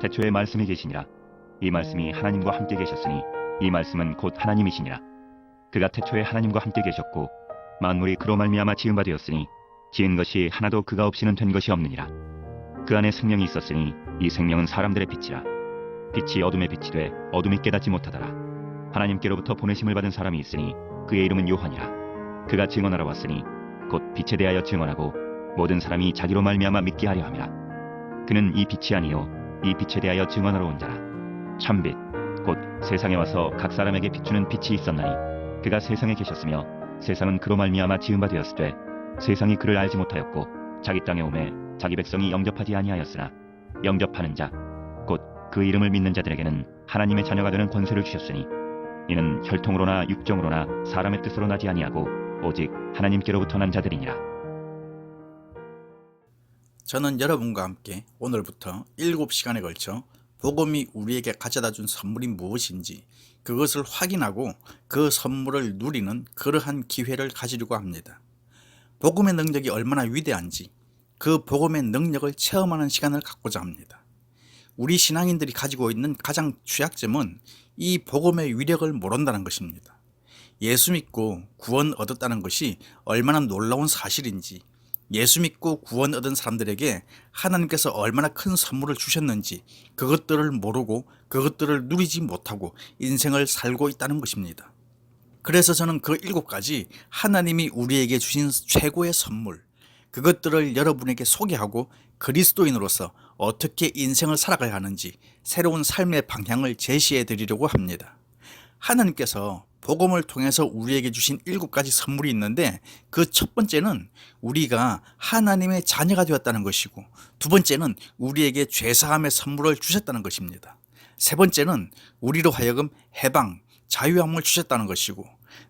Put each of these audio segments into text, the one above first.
태초에 말씀이 계시니라. 이 말씀이 하나님과 함께 계셨으니 이 말씀은 곧 하나님이시니라. 그가 태초에 하나님과 함께 계셨고 만물이 그로 말미암아 지은 바 되었으니 지은 것이 하나도 그가 없이는 된 것이 없느니라. 그 안에 생명이 있었으니 이 생명은 사람들의 빛이라. 빛이 어둠에 빛이 돼 어둠이 깨닫지 못하더라. 하나님께로부터 보내심을 받은 사람이 있으니 그의 이름은 요한이라. 그가 증언하러 왔으니 곧 빛에 대하여 증언하고 모든 사람이 자기로 말미암아 믿게 하려 함이라. 그는 이 빛이 아니요 이 빛에 대하여 증언하러 온 자라. 참빛 곧 세상에 와서 각 사람에게 비추는 빛이 있었나니 그가 세상에 계셨으며 세상은 그로 말미암아 지은 바 되었으되 세상이 그를 알지 못하였고 자기 땅에 오매 자기 백성이 영접하지 아니하였으나 영접하는 자 곧 그 이름을 믿는 자들에게는 하나님의 자녀가 되는 권세를 주셨으니 이는 혈통으로나 육정으로나 사람의 뜻으로 나지 아니하고 오직 하나님께로부터 난 자들이니라. 저는 여러분과 함께 오늘부터 7시간에 걸쳐 복음이 우리에게 가져다 준 선물이 무엇인지 그것을 확인하고 그 선물을 누리는 그러한 기회를 가지려고 합니다. 복음의 능력이 얼마나 위대한지 그 복음의 능력을 체험하는 시간을 갖고자 합니다. 우리 신앙인들이 가지고 있는 가장 취약점은 이 복음의 위력을 모른다는 것입니다. 예수 믿고 구원 얻었다는 것이 얼마나 놀라운 사실인지, 예수 믿고 구원 얻은 사람들에게 하나님께서 얼마나 큰 선물을 주셨는지 그것들을 모르고 그것들을 누리지 못하고 인생을 살고 있다는 것입니다. 그래서 저는 그 7가지 하나님이 우리에게 주신 최고의 선물, 그것들을 여러분에게 소개하고 그리스도인으로서 어떻게 인생을 살아가야 하는지 새로운 삶의 방향을 제시해 드리려고 합니다. 하나님께서 복음을 통해서 우리에게 주신 7가지 선물이 있는데 그 첫 번째는 우리가 하나님의 자녀가 되었다는 것이고, 두 번째는 우리에게 죄사함의 선물을 주셨다는 것입니다. 세 번째는 우리로 하여금 해방, 자유함을 주셨다는 것이고,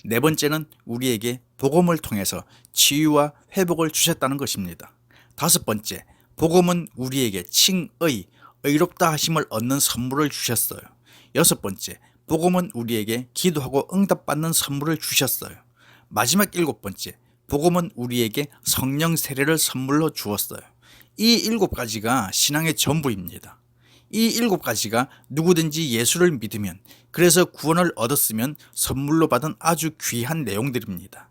네 번째는 우리에게 복음을 통해서 치유와 회복을 주셨다는 것입니다. 다섯 번째, 복음은 우리에게 칭의, 의롭다 하심을 얻는 선물을 주셨어요. 여섯 번째, 복음은 우리에게 기도하고 응답받는 선물을 주셨어요. 마지막 7번째, 복음은 우리에게 성령 세례를 선물로 주었어요. 이 7가지가 신앙의 전부입니다. 이 7가지가 누구든지 예수를 믿으면, 그래서 구원을 얻었으면 선물로 받은 아주 귀한 내용들입니다.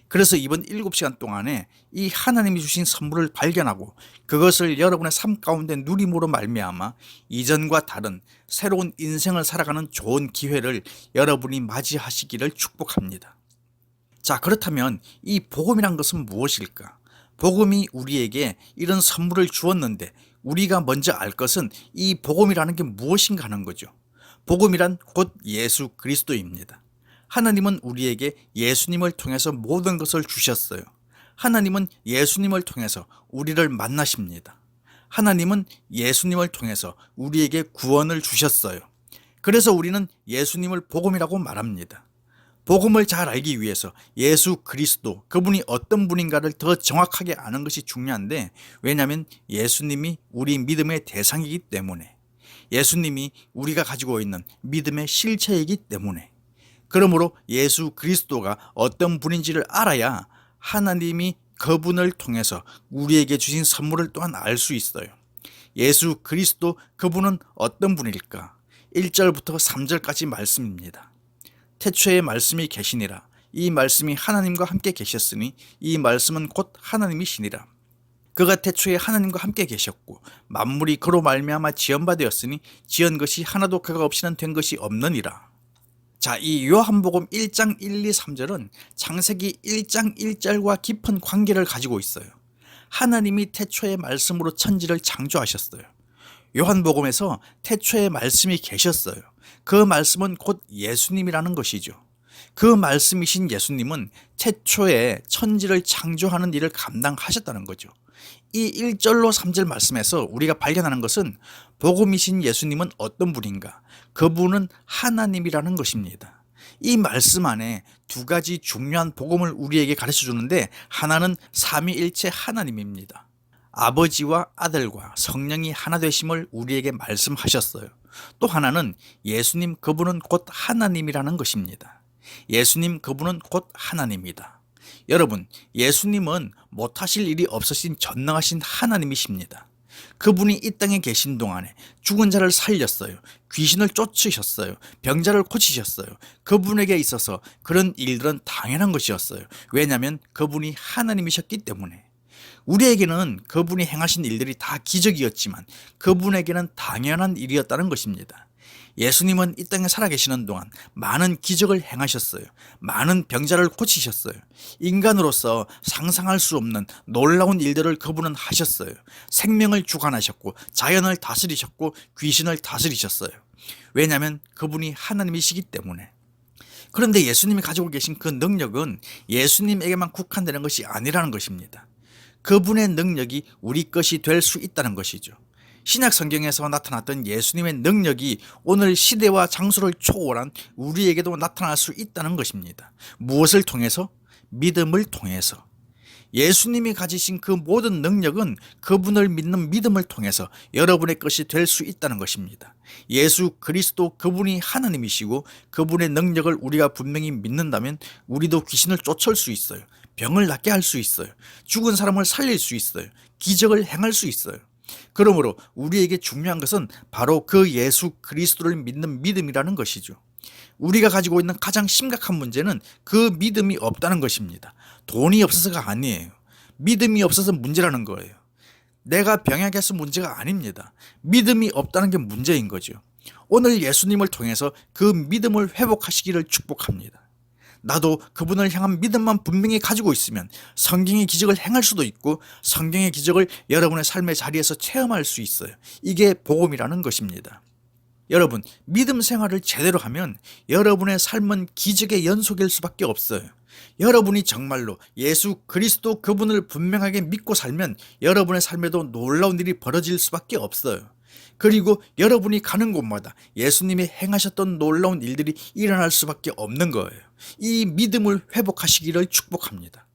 그래서 이번 7시간 동안에 이 하나님이 주신 선물을 발견하고 그것을 여러분의 삶 가운데 누림으로 말미암아 이전과 다른 새로운 인생을 살아가는 좋은 기회를 여러분이 맞이하시기를 축복합니다. 자, 그렇다면 이 복음이란 것은 무엇일까? 복음이 우리에게 이런 선물을 주었는데 우리가 먼저 알 것은 이 복음이라는 게 무엇인가 하는 거죠. 복음이란 곧 예수 그리스도입니다. 하나님은 우리에게 예수님을 통해서 모든 것을 주셨어요. 하나님은 예수님을 통해서 우리를 만나십니다. 하나님은 예수님을 통해서 우리에게 구원을 주셨어요. 그래서 우리는 예수님을 복음이라고 말합니다. 복음을 잘 알기 위해서 예수 그리스도, 그분이 어떤 분인가를 더 정확하게 아는 것이 중요한데, 왜냐하면 예수님이 우리 믿음의 대상이기 때문에, 예수님이 우리가 가지고 있는 믿음의 실체이기 때문에, 그러므로 예수 그리스도가 어떤 분인지를 알아야 하나님이 그분을 통해서 우리에게 주신 선물을 또한 알 수 있어요. 예수 그리스도, 그분은 어떤 분일까? 1절부터 3절까지 말씀입니다. 태초에 말씀이 계시니라. 이 말씀이 하나님과 함께 계셨으니 이 말씀은 곧 하나님이시니라. 그가 태초에 하나님과 함께 계셨고 만물이 그로 말미암아 지은 바 되었으니 지은 것이 하나도 그가 없이는 된 것이 없느니라. 자, 이 요한복음 1장 1, 2, 3절은 창세기 1장 1절과 깊은 관계를 가지고 있어요. 하나님이 태초의 말씀으로 천지를 창조하셨어요. 요한복음에서 태초의 말씀이 계셨어요. 그 말씀은 곧 예수님이라는 것이죠. 그 말씀이신 예수님은 태초에 천지를 창조하는 일을 감당하셨다는 거죠. 이 1절로 3절 말씀에서 우리가 발견하는 것은 복음이신 예수님은 어떤 분인가? 그분은 하나님이라는 것입니다. 이 말씀 안에 2가지 중요한 복음을 우리에게 가르쳐 주는데, 하나는 삼위일체 하나님입니다. 아버지와 아들과 성령이 하나 되심을 우리에게 말씀하셨어요. 또 하나는 예수님, 그분은 곧 하나님이라는 것입니다. 예수님, 그분은 곧 하나님이다. 여러분, 예수님은 못하실 일이 없으신 전능하신 하나님이십니다. 그분이 이 땅에 계신 동안에 죽은 자를 살렸어요. 귀신을 쫓으셨어요. 병자를 고치셨어요. 그분에게 있어서 그런 일들은 당연한 것이었어요. 왜냐하면 그분이 하나님이셨기 때문에. 우리에게는 그분이 행하신 일들이 다 기적이었지만 그분에게는 당연한 일이었다는 것입니다. 예수님은 이 땅에 살아계시는 동안 많은 기적을 행하셨어요. 많은 병자를 고치셨어요. 인간으로서 상상할 수 없는 놀라운 일들을 그분은 하셨어요. 생명을 주관하셨고 자연을 다스리셨고 귀신을 다스리셨어요. 왜냐하면 그분이 하나님이시기 때문에. 그런데 예수님이 가지고 계신 그 능력은 예수님에게만 국한되는 것이 아니라는 것입니다. 그분의 능력이 우리 것이 될 수 있다는 것이죠. 신약 성경에서 나타났던 예수님의 능력이 오늘 시대와 장소를 초월한 우리에게도 나타날 수 있다는 것입니다. 무엇을 통해서? 믿음을 통해서. 예수님이 가지신 그 모든 능력은 그분을 믿는 믿음을 통해서 여러분의 것이 될 수 있다는 것입니다. 예수 그리스도 그분이 하나님이시고 그분의 능력을 우리가 분명히 믿는다면 우리도 귀신을 쫓을 수 있어요. 병을 낫게 할 수 있어요. 죽은 사람을 살릴 수 있어요. 기적을 행할 수 있어요. 그러므로 우리에게 중요한 것은 바로 그 예수 그리스도를 믿는 믿음이라는 것이죠. 우리가 가지고 있는 가장 심각한 문제는 그 믿음이 없다는 것입니다. 돈이 없어서가 아니에요. 믿음이 없어서 문제라는 거예요. 내가 병약해서 문제가 아닙니다. 믿음이 없다는 게 문제인 거죠. 오늘 예수님을 통해서 그 믿음을 회복하시기를 축복합니다. 나도 그분을 향한 믿음만 분명히 가지고 있으면 성경의 기적을 행할 수도 있고 성경의 기적을 여러분의 삶의 자리에서 체험할 수 있어요. 이게 복음이라는 것입니다. 여러분, 믿음 생활을 제대로 하면 여러분의 삶은 기적의 연속일 수밖에 없어요. 여러분이 정말로 예수 그리스도 그분을 분명하게 믿고 살면 여러분의 삶에도 놀라운 일이 벌어질 수밖에 없어요. 그리고 여러분이 가는 곳마다 예수님이 행하셨던 놀라운 일들이 일어날 수밖에 없는 거예요. 이 믿음을 회복하시기를 축복합니다.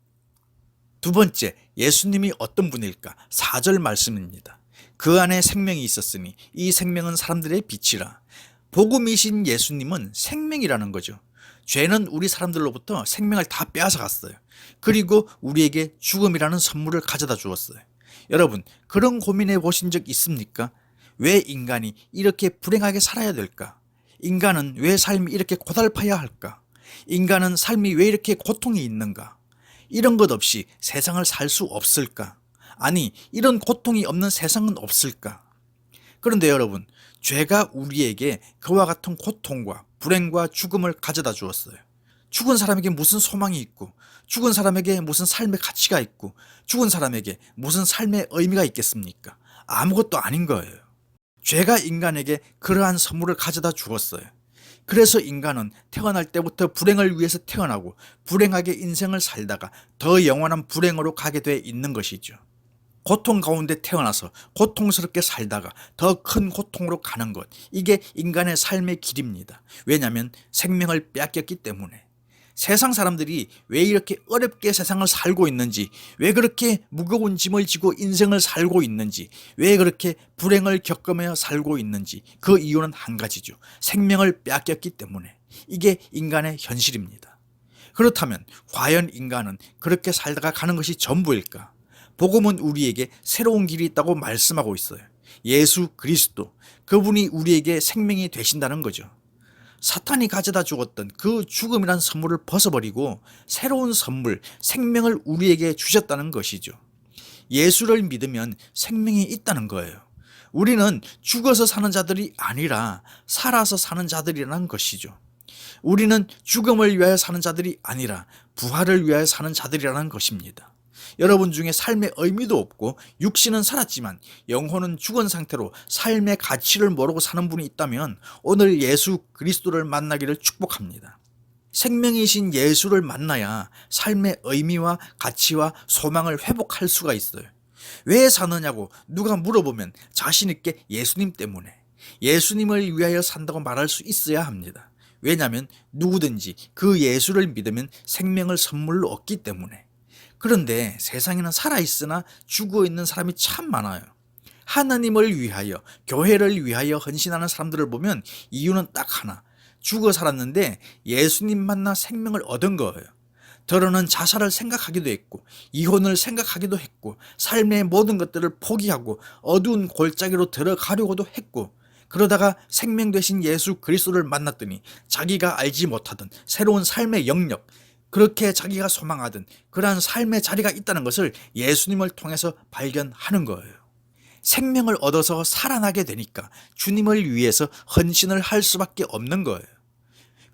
두 번째, 예수님이 어떤 분일까? 4절 말씀입니다. 그 안에 생명이 있었으니 이 생명은 사람들의 빛이라. 복음이신 예수님은 생명이라는 거죠. 죄는 우리 사람들로부터 생명을 다 빼앗아 갔어요. 그리고 우리에게 죽음이라는 선물을 가져다 주었어요. 여러분, 그런 고민해 보신 적 있습니까? 왜 인간이 이렇게 불행하게 살아야 될까? 인간은 왜 삶이 이렇게 고달파야 할까? 인간은 삶이 왜 이렇게 고통이 있는가? 이런 것 없이 세상을 살 수 없을까? 아니, 이런 고통이 없는 세상은 없을까? 그런데 여러분, 죄가 우리에게 그와 같은 고통과 불행과 죽음을 가져다 주었어요. 죽은 사람에게 무슨 소망이 있고, 죽은 사람에게 무슨 삶의 가치가 있고, 죽은 사람에게 무슨 삶의 의미가 있겠습니까? 아무것도 아닌 거예요. 죄가 인간에게 그러한 선물을 가져다 주었어요. 그래서 인간은 태어날 때부터 불행을 위해서 태어나고 불행하게 인생을 살다가 더 영원한 불행으로 가게 돼 있는 것이죠. 고통 가운데 태어나서 고통스럽게 살다가 더 큰 고통으로 가는 것, 이게 인간의 삶의 길입니다. 왜냐하면 생명을 빼앗겼기 때문에. 세상 사람들이 왜 이렇게 어렵게 세상을 살고 있는지, 왜 그렇게 무거운 짐을 지고 인생을 살고 있는지, 왜 그렇게 불행을 겪으며 살고 있는지, 그 이유는 한 가지죠. 생명을 빼앗겼기 때문에. 이게 인간의 현실입니다. 그렇다면 과연 인간은 그렇게 살다가 가는 것이 전부일까? 복음은 우리에게 새로운 길이 있다고 말씀하고 있어요. 예수 그리스도, 그분이 우리에게 생명이 되신다는 거죠. 사탄이 가져다 주었던 그 죽음이란 선물을 벗어버리고 새로운 선물, 생명을 우리에게 주셨다는 것이죠. 예수를 믿으면 생명이 있다는 거예요. 우리는 죽어서 사는 자들이 아니라 살아서 사는 자들이라는 것이죠. 우리는 죽음을 위하여 사는 자들이 아니라 부활을 위하여 사는 자들이라는 것입니다. 여러분 중에 삶의 의미도 없고 육신은 살았지만 영혼은 죽은 상태로 삶의 가치를 모르고 사는 분이 있다면 오늘 예수 그리스도를 만나기를 축복합니다. 생명이신 예수를 만나야 삶의 의미와 가치와 소망을 회복할 수가 있어요. 왜 사느냐고 누가 물어보면 자신 있게 예수님 때문에, 예수님을 위하여 산다고 말할 수 있어야 합니다. 왜냐하면 누구든지 그 예수를 믿으면 생명을 선물로 얻기 때문에. 그런데 세상에는 살아있으나 죽어있는 사람이 참 많아요. 하나님을 위하여, 교회를 위하여 헌신하는 사람들을 보면 이유는 딱 하나. 죽어 살았는데 예수님 만나 생명을 얻은 거예요. 더러는 자살을 생각하기도 했고 이혼을 생각하기도 했고 삶의 모든 것들을 포기하고 어두운 골짜기로 들어가려고도 했고 그러다가 생명 되신 예수 그리스도를 만났더니 자기가 알지 못하던 새로운 삶의 영역, 그렇게 자기가 소망하던 그러한 삶의 자리가 있다는 것을 예수님을 통해서 발견하는 거예요. 생명을 얻어서 살아나게 되니까 주님을 위해서 헌신을 할 수밖에 없는 거예요.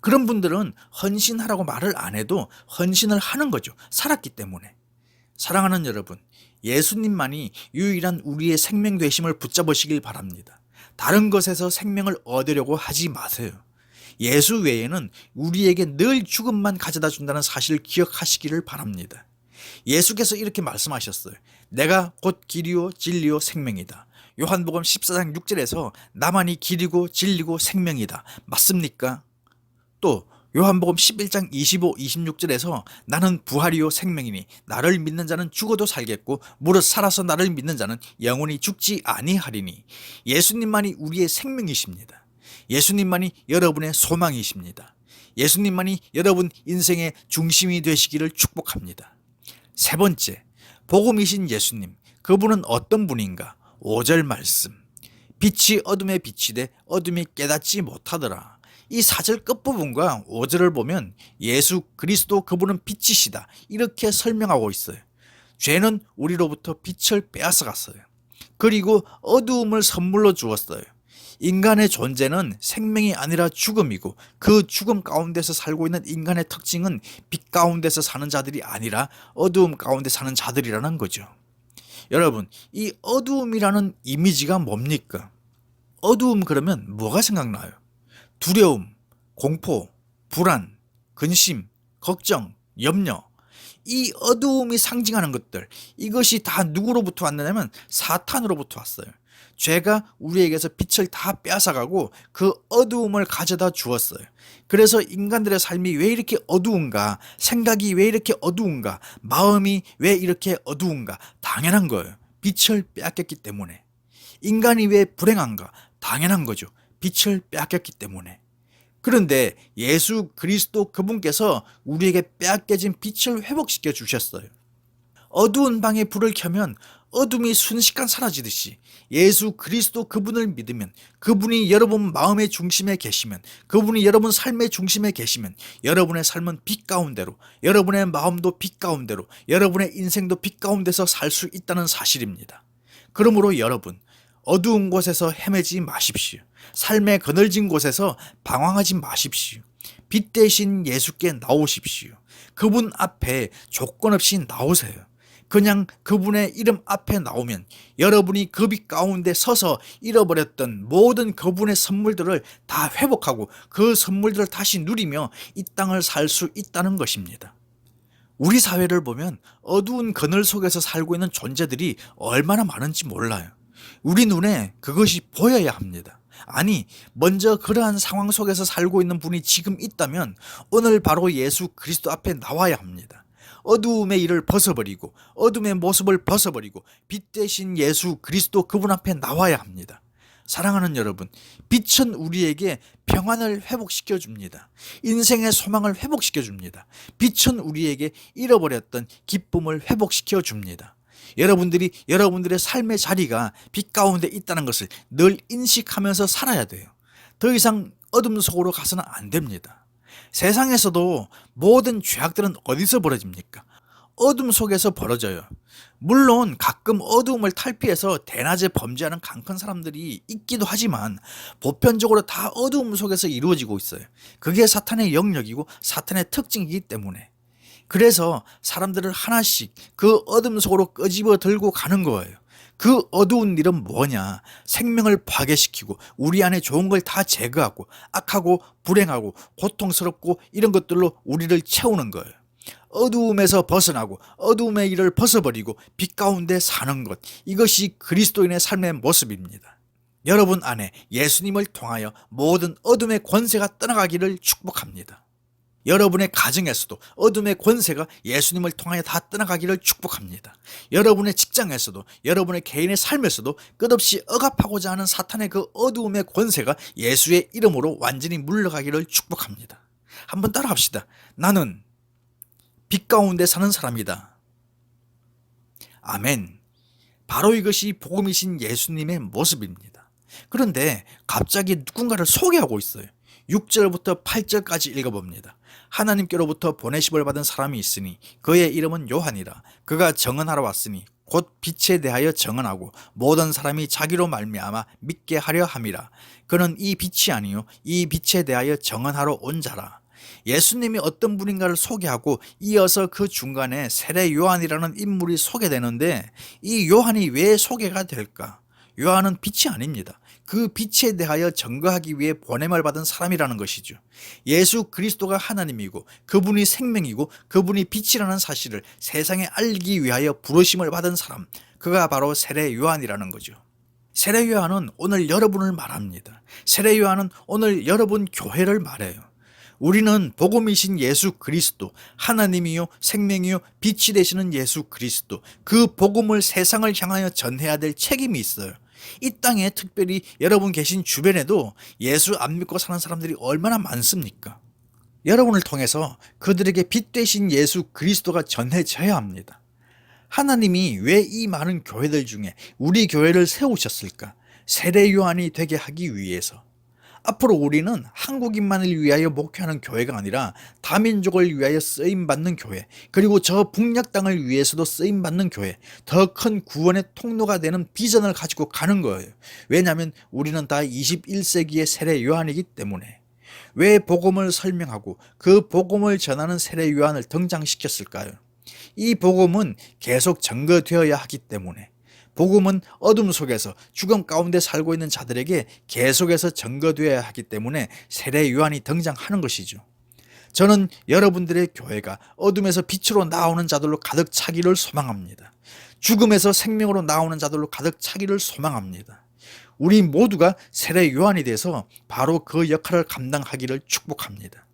그런 분들은 헌신하라고 말을 안 해도 헌신을 하는 거죠. 살았기 때문에. 사랑하는 여러분, 예수님만이 유일한 우리의 생명 되심을 붙잡으시길 바랍니다. 다른 것에서 생명을 얻으려고 하지 마세요. 예수 외에는 우리에게 늘 죽음만 가져다 준다는 사실을 기억하시기를 바랍니다. 예수께서 이렇게 말씀하셨어요. 내가 곧 길이요 진리요 생명이다. 요한복음 14장 6절에서 나만이 길이고 진리고 생명이다. 맞습니까? 또 요한복음 11장 25, 26절에서 나는 부활이요 생명이니 나를 믿는 자는 죽어도 살겠고 무릇 살아서 나를 믿는 자는 영원히 죽지 아니하리니. 예수님만이 우리의 생명이십니다. 예수님만이 여러분의 소망이십니다. 예수님만이 여러분 인생의 중심이 되시기를 축복합니다. 세 번째, 복음이신 예수님, 그분은 어떤 분인가? 5절 말씀, 빛이 어둠에 비치되 어둠이 깨닫지 못하더라. 이 4절 끝부분과 5절을 보면 예수 그리스도 그분은 빛이시다 이렇게 설명하고 있어요. 죄는 우리로부터 빛을 빼앗아 갔어요. 그리고 어두움을 선물로 주었어요. 인간의 존재는 생명이 아니라 죽음이고 그 죽음 가운데서 살고 있는 인간의 특징은 빛 가운데서 사는 자들이 아니라 어두움 가운데 사는 자들이라는 거죠. 여러분, 이 어두움이라는 이미지가 뭡니까? 어두움 그러면 뭐가 생각나요? 두려움, 공포, 불안, 근심, 걱정, 염려, 이 어두움이 상징하는 것들, 이것이 다 누구로부터 왔느냐면 사탄으로부터 왔어요. 죄가 우리에게서 빛을 다 빼앗아가고 그 어두움을 가져다 주었어요. 그래서 인간들의 삶이 왜 이렇게 어두운가, 생각이 왜 이렇게 어두운가, 마음이 왜 이렇게 어두운가, 당연한 거예요. 빛을 빼앗겼기 때문에. 인간이 왜 불행한가, 당연한 거죠. 빛을 빼앗겼기 때문에. 그런데 예수 그리스도 그분께서 우리에게 빼앗겨진 빛을 회복시켜 주셨어요. 어두운 방에 불을 켜면 어둠이 순식간 사라지듯이 예수 그리스도 그분을 믿으면, 그분이 여러분 마음의 중심에 계시면, 그분이 여러분 삶의 중심에 계시면 여러분의 삶은 빛 가운데로, 여러분의 마음도 빛 가운데로, 여러분의 인생도 빛 가운데서 살 수 있다는 사실입니다. 그러므로 여러분, 어두운 곳에서 헤매지 마십시오. 삶의 그늘진 곳에서 방황하지 마십시오. 빛 대신 예수께 나오십시오. 그분 앞에 조건 없이 나오세요. 그냥 그분의 이름 앞에 나오면 여러분이 그 빛 가운데 서서 잃어버렸던 모든 그분의 선물들을 다 회복하고 그 선물들을 다시 누리며 이 땅을 살 수 있다는 것입니다. 우리 사회를 보면 어두운 그늘 속에서 살고 있는 존재들이 얼마나 많은지 몰라요. 우리 눈에 그것이 보여야 합니다. 아니, 먼저 그러한 상황 속에서 살고 있는 분이 지금 있다면 오늘 바로 예수 그리스도 앞에 나와야 합니다. 어두움의 일을 벗어버리고 어둠의 모습을 벗어버리고 빛 대신 예수 그리스도 그분 앞에 나와야 합니다. 사랑하는 여러분, 빛은 우리에게 평안을 회복시켜 줍니다. 인생의 소망을 회복시켜 줍니다. 빛은 우리에게 잃어버렸던 기쁨을 회복시켜 줍니다. 여러분들이 여러분들의 삶의 자리가 빛 가운데 있다는 것을 늘 인식하면서 살아야 돼요. 더 이상 어둠 속으로 가서는 안 됩니다. 세상에서도 모든 죄악들은 어디서 벌어집니까? 어둠 속에서 벌어져요. 물론 가끔 어두움을 탈피해서 대낮에 범죄하는 강큰 사람들이 있기도 하지만 보편적으로 다 어두움 속에서 이루어지고 있어요. 그게 사탄의 영역이고 사탄의 특징이기 때문에. 그래서 사람들을 하나씩 그 어둠 속으로 끄집어 들고 가는 거예요. 그 어두운 일은 뭐냐? 생명을 파괴시키고 우리 안에 좋은 걸 다 제거하고 악하고 불행하고 고통스럽고 이런 것들로 우리를 채우는 거예요. 어두움에서 벗어나고 어두움의 일을 벗어버리고 빛 가운데 사는 것, 이것이 그리스도인의 삶의 모습입니다. 여러분 안에 예수님을 통하여 모든 어둠의 권세가 떠나가기를 축복합니다. 여러분의 가정에서도 어둠의 권세가 예수님을 통하여 다 떠나가기를 축복합니다. 여러분의 직장에서도, 여러분의 개인의 삶에서도 끝없이 억압하고자 하는 사탄의 그 어두움의 권세가 예수의 이름으로 완전히 물러가기를 축복합니다. 한번 따라합시다. 나는 빛 가운데 사는 사람이다. 아멘. 바로 이것이 복음이신 예수님의 모습입니다. 그런데 갑자기 누군가를 소개하고 있어요. 6절부터 8절까지 읽어봅니다. 하나님께로부터 보내심을 받은 사람이 있으니 그의 이름은 요한이라. 그가 증언하러 왔으니 곧 빛에 대하여 증언하고 모든 사람이 자기로 말미암아 믿게 하려 함이라. 그는 이 빛이 아니요 이 빛에 대하여 증언하러 온 자라. 예수님이 어떤 분인가를 소개하고 이어서 그 중간에 세례 요한이라는 인물이 소개되는데, 이 요한이 왜 소개가 될까? 요한은 빛이 아닙니다. 그 빛에 대하여 증거하기 위해 보냄을 받은 사람이라는 것이죠. 예수 그리스도가 하나님이고 그분이 생명이고 그분이 빛이라는 사실을 세상에 알리기 위하여 부르심을 받은 사람, 그가 바로 세례 요한이라는 거죠. 세례 요한은 오늘 여러분을 말합니다. 세례 요한은 오늘 여러분 교회를 말해요. 우리는 복음이신 예수 그리스도, 하나님이요 생명이요 빛이 되시는 예수 그리스도, 그 복음을 세상을 향하여 전해야 될 책임이 있어요. 이 땅에 특별히 여러분 계신 주변에도 예수 안 믿고 사는 사람들이 얼마나 많습니까? 여러분을 통해서 그들에게 빛 되신 예수 그리스도가 전해져야 합니다. 하나님이 왜 이 많은 교회들 중에 우리 교회를 세우셨을까? 세례 요한이 되게 하기 위해서. 앞으로 우리는 한국인만을 위하여 목회하는 교회가 아니라 다민족을 위하여 쓰임받는 교회, 그리고 저 북녘 땅을 위해서도 쓰임받는 교회, 더 큰 구원의 통로가 되는 비전을 가지고 가는 거예요. 왜냐하면 우리는 다 21세기의 세례 요한이기 때문에. 왜 복음을 설명하고 그 복음을 전하는 세례 요한을 등장시켰을까요? 이 복음은 계속 증거되어야 하기 때문에. 복음은 어둠 속에서 죽음 가운데 살고 있는 자들에게 계속해서 증거되어야 하기 때문에 세례 요한이 등장하는 것이죠. 저는 여러분들의 교회가 어둠에서 빛으로 나오는 자들로 가득 차기를 소망합니다. 죽음에서 생명으로 나오는 자들로 가득 차기를 소망합니다. 우리 모두가 세례 요한이 돼서 바로 그 역할을 감당하기를 축복합니다.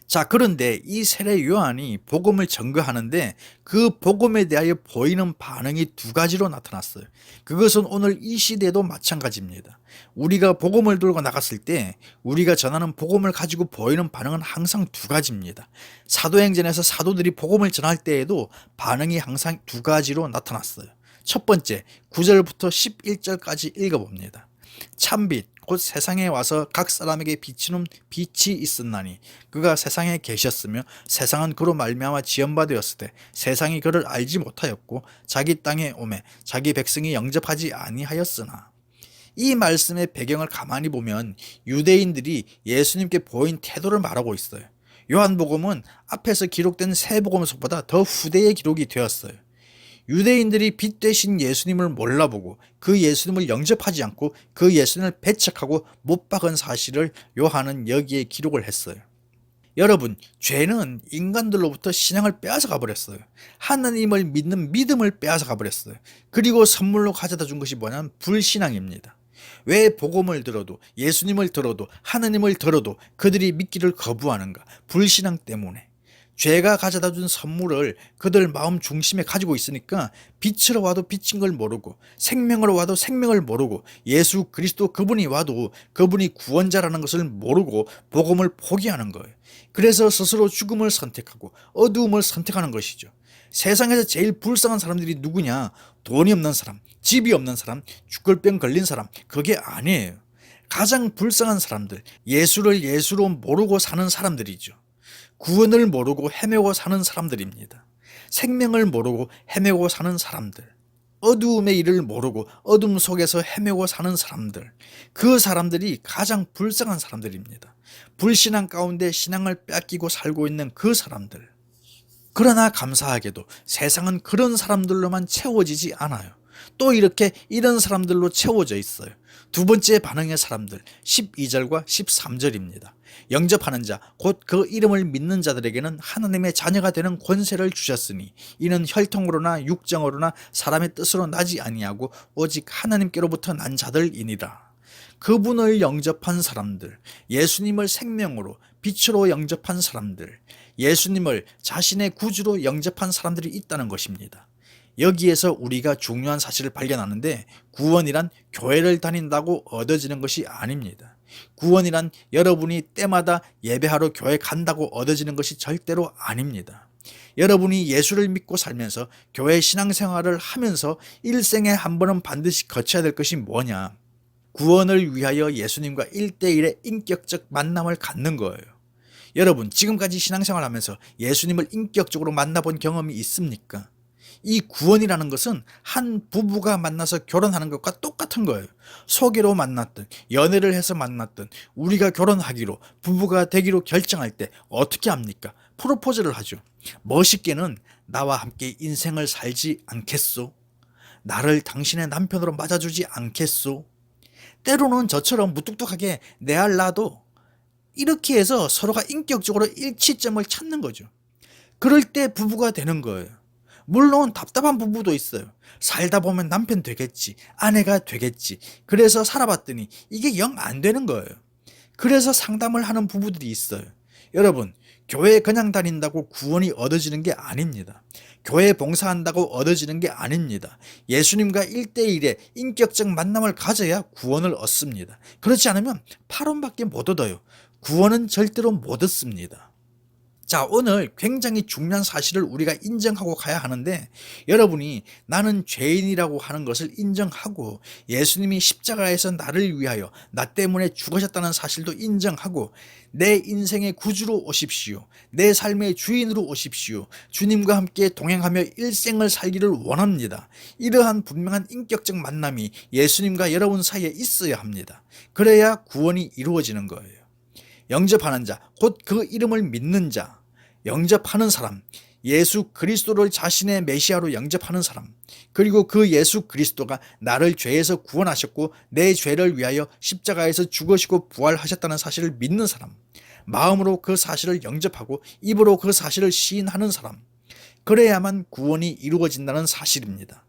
자, 그런데 이 세례 요한이 복음을 증거하는데 그 복음에 대하여 보이는 반응이 두 가지로 나타났어요. 그것은 오늘 이 시대도 마찬가지입니다. 우리가 복음을 들고 나갔을 때 우리가 전하는 복음을 가지고 보이는 반응은 항상 두 가지입니다. 사도행전에서 사도들이 복음을 전할 때에도 반응이 항상 두 가지로 나타났어요. 첫 번째, 9절부터 11절까지 읽어봅니다. 참빛 곧 세상에 와서 각 사람에게 비치는 빛이 있었나니 그가 세상에 계셨으며 세상은 그로 말미암아 지연받았으되 세상이 그를 알지 못하였고 자기 땅에 오매 자기 백성이 영접하지 아니하였으나. 이 말씀의 배경을 가만히 보면 유대인들이 예수님께 보인 태도를 말하고 있어요. 요한복음은 앞에서 기록된 세 복음서보다 더 후대에 기록이 되었어요. 유대인들이 빛 되신 예수님을 몰라보고 그 예수님을 영접하지 않고 그 예수님을 배척하고 못 박은 사실을 요한은 여기에 기록을 했어요. 여러분, 죄는 인간들로부터 신앙을 빼앗아 가버렸어요. 하나님을 믿는 믿음을 빼앗아 가버렸어요. 그리고 선물로 가져다 준 것이 뭐냐면 불신앙입니다. 왜 복음을 들어도 예수님을 들어도 하나님을 들어도 그들이 믿기를 거부하는가? 불신앙 때문에. 죄가 가져다 준 선물을 그들 마음 중심에 가지고 있으니까 빛으로 와도 빛인 걸 모르고 생명으로 와도 생명을 모르고 예수 그리스도 그분이 와도 그분이 구원자라는 것을 모르고 복음을 포기하는 거예요. 그래서 스스로 죽음을 선택하고 어두움을 선택하는 것이죠. 세상에서 제일 불쌍한 사람들이 누구냐? 돈이 없는 사람, 집이 없는 사람, 죽을병 걸린 사람, 그게 아니에요. 가장 불쌍한 사람들, 예수를 예수로 모르고 사는 사람들이죠. 구원을 모르고 헤매고 사는 사람들입니다. 생명을 모르고 헤매고 사는 사람들, 어두움의 일을 모르고 어둠 속에서 헤매고 사는 사람들, 그 사람들이 가장 불쌍한 사람들입니다. 불신앙 가운데 신앙을 뺏기고 살고 있는 그 사람들. 그러나 감사하게도 세상은 그런 사람들로만 채워지지 않아요. 또 이렇게 이런 사람들로 채워져 있어요. 두 번째 반응의 사람들, 12절과 13절입니다. 영접하는 자, 곧 그 이름을 믿는 자들에게는 하나님의 자녀가 되는 권세를 주셨으니 이는 혈통으로나 육정으로나 사람의 뜻으로 나지 아니하고 오직 하나님께로부터 난 자들이니라. 그분을 영접한 사람들, 예수님을 생명으로 빛으로 영접한 사람들, 예수님을 자신의 구주로 영접한 사람들이 있다는 것입니다. 여기에서 우리가 중요한 사실을 발견하는데, 구원이란 교회를 다닌다고 얻어지는 것이 아닙니다. 구원이란 여러분이 때마다 예배하러 교회 간다고 얻어지는 것이 절대로 아닙니다. 여러분이 예수를 믿고 살면서 교회 신앙생활을 하면서 일생에 한 번은 반드시 거쳐야 될 것이 뭐냐? 구원을 위하여 예수님과 1대1의 인격적 만남을 갖는 거예요. 여러분, 지금까지 신앙생활하면서 예수님을 인격적으로 만나본 경험이 있습니까? 이 구원이라는 것은 한 부부가 만나서 결혼하는 것과 똑같은 거예요. 소개로 만났든 연애를 해서 만났든 우리가 결혼하기로 부부가 되기로 결정할 때 어떻게 합니까? 프로포즈를 하죠. 멋있게는 나와 함께 인생을 살지 않겠소? 나를 당신의 남편으로 맞아주지 않겠소? 때로는 저처럼 무뚝뚝하게 내 알 나도 이렇게 해서 서로가 인격적으로 일치점을 찾는 거죠. 그럴 때 부부가 되는 거예요. 물론 답답한 부부도 있어요. 살다 보면 남편 되겠지, 아내가 되겠지. 그래서 살아봤더니 이게 영 안 되는 거예요. 그래서 상담을 하는 부부들이 있어요. 여러분, 교회 그냥 다닌다고 구원이 얻어지는 게 아닙니다. 교회 봉사한다고 얻어지는 게 아닙니다. 예수님과 1대1의 인격적 만남을 가져야 구원을 얻습니다. 그렇지 않으면 8원밖에 못 얻어요. 구원은 절대로 못 얻습니다. 자, 오늘 굉장히 중요한 사실을 우리가 인정하고 가야 하는데, 여러분이 나는 죄인이라고 하는 것을 인정하고 예수님이 십자가에서 나를 위하여 나 때문에 죽으셨다는 사실도 인정하고 내 인생의 구주로 오십시오. 내 삶의 주인으로 오십시오. 주님과 함께 동행하며 일생을 살기를 원합니다. 이러한 분명한 인격적 만남이 예수님과 여러분 사이에 있어야 합니다. 그래야 구원이 이루어지는 거예요. 영접하는 자, 곧 그 이름을 믿는 자, 영접하는 사람, 예수 그리스도를 자신의 메시아로 영접하는 사람, 그리고 그 예수 그리스도가 나를 죄에서 구원하셨고 내 죄를 위하여 십자가에서 죽으시고 부활하셨다는 사실을 믿는 사람, 마음으로 그 사실을 영접하고 입으로 그 사실을 시인하는 사람, 그래야만 구원이 이루어진다는 사실입니다.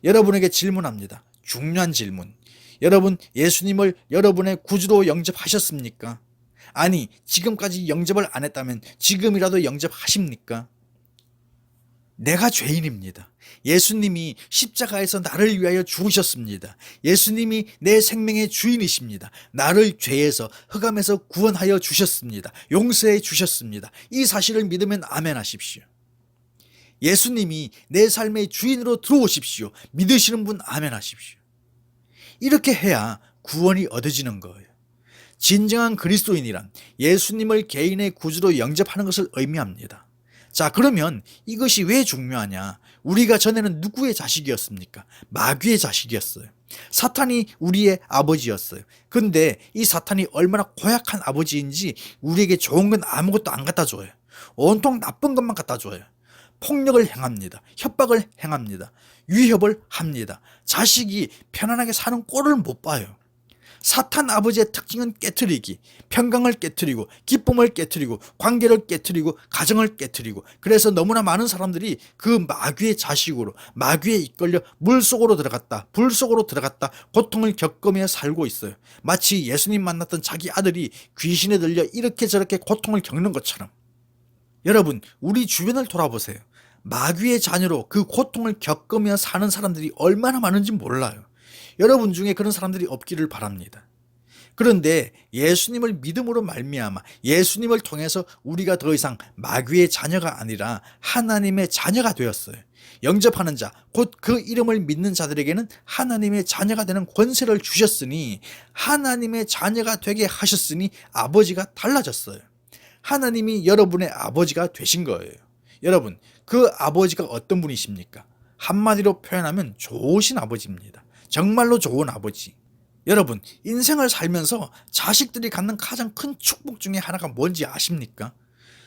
여러분에게 질문합니다. 중요한 질문. 여러분, 예수님을 여러분의 구주로 영접하셨습니까? 아니, 지금까지 영접을 안 했다면 지금이라도 영접하십니까? 내가 죄인입니다. 예수님이 십자가에서 나를 위하여 죽으셨습니다. 예수님이 내 생명의 주인이십니다. 나를 죄에서 흑암에서 구원하여 주셨습니다. 용서해 주셨습니다. 이 사실을 믿으면 아멘 하십시오. 예수님이 내 삶의 주인으로 들어오십시오. 믿으시는 분 아멘 하십시오. 이렇게 해야 구원이 얻어지는 거예요. 진정한 그리스도인이란 예수님을 개인의 구주로 영접하는 것을 의미합니다. 자, 그러면 이것이 왜 중요하냐? 우리가 전에는 누구의 자식이었습니까? 마귀의 자식이었어요. 사탄이 우리의 아버지였어요. 근데 이 사탄이 얼마나 고약한 아버지인지 우리에게 좋은 건 아무것도 안 갖다 줘요. 온통 나쁜 것만 갖다 줘요. 폭력을 행합니다. 협박을 행합니다. 위협을 합니다. 자식이 편안하게 사는 꼴을 못 봐요. 사탄 아버지의 특징은 깨트리기, 평강을 깨트리고 기쁨을 깨트리고 관계를 깨트리고 가정을 깨트리고, 그래서 너무나 많은 사람들이 그 마귀의 자식으로 마귀에 이끌려 물속으로 들어갔다 불속으로 들어갔다 고통을 겪으며 살고 있어요. 마치 예수님 만났던 자기 아들이 귀신에 들려 이렇게 저렇게 고통을 겪는 것처럼. 여러분, 우리 주변을 돌아보세요. 마귀의 자녀로 그 고통을 겪으며 사는 사람들이 얼마나 많은지 몰라요. 여러분 중에 그런 사람들이 없기를 바랍니다. 그런데 예수님을 믿음으로 말미암아 예수님을 통해서 우리가 더 이상 마귀의 자녀가 아니라 하나님의 자녀가 되었어요. 영접하는 자, 곧 그 이름을 믿는 자들에게는 하나님의 자녀가 되는 권세를 주셨으니, 하나님의 자녀가 되게 하셨으니 아버지가 달라졌어요. 하나님이 여러분의 아버지가 되신 거예요. 여러분, 그 아버지가 어떤 분이십니까? 한마디로 표현하면 좋으신 아버지입니다. 정말로 좋은 아버지. 여러분, 인생을 살면서 자식들이 갖는 가장 큰 축복 중에 하나가 뭔지 아십니까?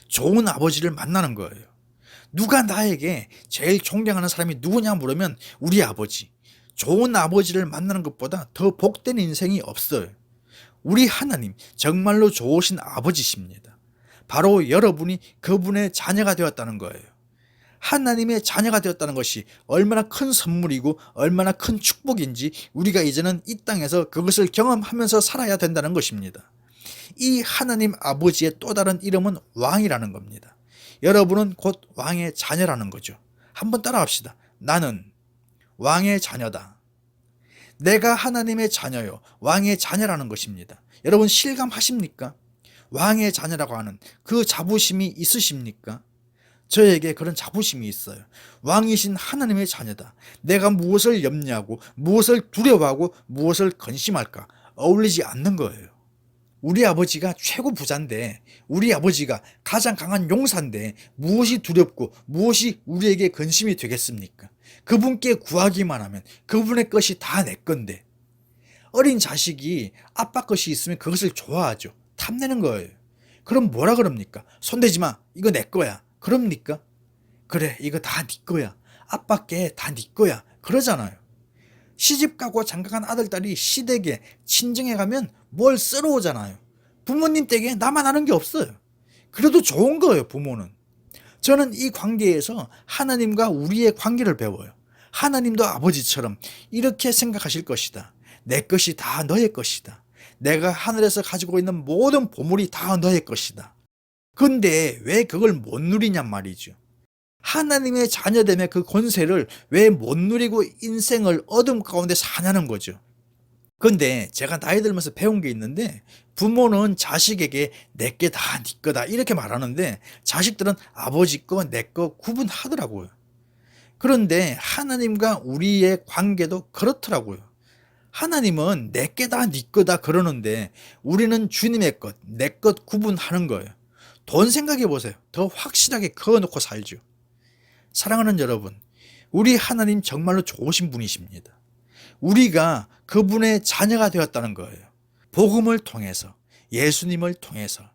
좋은 아버지를 만나는 거예요. 누가 나에게 제일 존경하는 사람이 누구냐 물으면 우리 아버지. 좋은 아버지를 만나는 것보다 더 복된 인생이 없어요. 우리 하나님 정말로 좋으신 아버지십니다. 바로 여러분이 그분의 자녀가 되었다는 거예요. 하나님의 자녀가 되었다는 것이 얼마나 큰 선물이고 얼마나 큰 축복인지 우리가 이제는 이 땅에서 그것을 경험하면서 살아야 된다는 것입니다. 이 하나님 아버지의 또 다른 이름은 왕이라는 겁니다. 여러분은 곧 왕의 자녀라는 거죠. 한번 따라합시다. 나는 왕의 자녀다. 내가 하나님의 자녀요, 왕의 자녀라는 것입니다. 여러분 실감하십니까? 왕의 자녀라고 하는 그 자부심이 있으십니까? 저에게 그런 자부심이 있어요. 왕이신 하나님의 자녀다. 내가 무엇을 염려하고 무엇을 두려워하고 무엇을 근심할까? 어울리지 않는 거예요. 우리 아버지가 최고 부자인데, 우리 아버지가 가장 강한 용사인데 무엇이 두렵고 무엇이 우리에게 근심이 되겠습니까? 그분께 구하기만 하면 그분의 것이 다 내 건데. 어린 자식이 아빠 것이 있으면 그것을 좋아하죠. 탐내는 거예요. 그럼 뭐라 그럽니까? 손대지 마. 이거 내 거야. 그럽니까? 그래, 이거 다 네 거야. 아빠께 다 네 거야. 그러잖아요. 시집가고 장가간 아들딸이 시댁에 친정에 가면 뭘 쓰러 오잖아요. 부모님 댁에 나만 아는 게 없어요. 그래도 좋은 거예요, 부모는. 저는 이 관계에서 하나님과 우리의 관계를 배워요. 하나님도 아버지처럼 이렇게 생각하실 것이다. 내 것이 다 너의 것이다. 내가 하늘에서 가지고 있는 모든 보물이 다 너의 것이다. 근데 왜 그걸 못 누리냔 말이죠. 하나님의 자녀됨의 그 권세를 왜 못 누리고 인생을 어둠 가운데 사냐는 거죠. 근데 제가 나이 들면서 배운 게 있는데, 부모는 자식에게 내게 다 네 거다 이렇게 말하는데 자식들은 아버지 거 내 거 구분하더라고요. 그런데 하나님과 우리의 관계도 그렇더라고요. 하나님은 내게 다 네 거다 그러는데 우리는 주님의 것, 내 것 구분하는 거예요. 돈 생각해 보세요. 더 확실하게 그어놓고 살죠. 사랑하는 여러분, 우리 하나님 정말로 좋으신 분이십니다. 우리가 그분의 자녀가 되었다는 거예요. 복음을 통해서, 예수님을 통해서.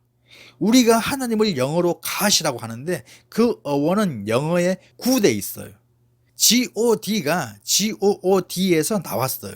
우리가 하나님을 영어로 God이라고 하는데 그 어원은 영어에 God에 있어요. God가 Good에서 나왔어요.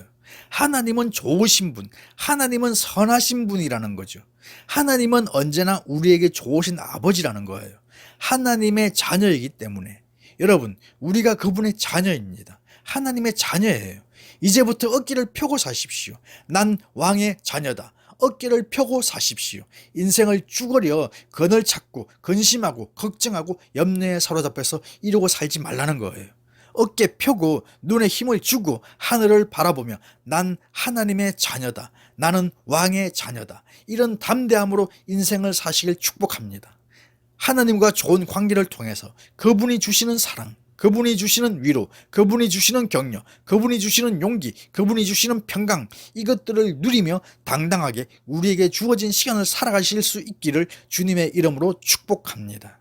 하나님은 좋으신 분, 하나님은 선하신 분이라는 거죠. 하나님은 언제나 우리에게 좋으신 아버지라는 거예요. 하나님의 자녀이기 때문에. 여러분, 우리가 그분의 자녀입니다. 하나님의 자녀예요. 이제부터 어깨를 펴고 사십시오. 난 왕의 자녀다. 어깨를 펴고 사십시오. 인생을 쭈그려 근을 찾고 근심하고 걱정하고 염려에 사로잡혀서 이러고 살지 말라는 거예요. 어깨 펴고 눈에 힘을 주고 하늘을 바라보며 난 하나님의 자녀다. 나는 왕의 자녀다. 이런 담대함으로 인생을 사시길 축복합니다. 하나님과 좋은 관계를 통해서 그분이 주시는 사랑, 그분이 주시는 위로, 그분이 주시는 격려, 그분이 주시는 용기, 그분이 주시는 평강, 이것들을 누리며 당당하게 우리에게 주어진 시간을 살아가실 수 있기를 주님의 이름으로 축복합니다.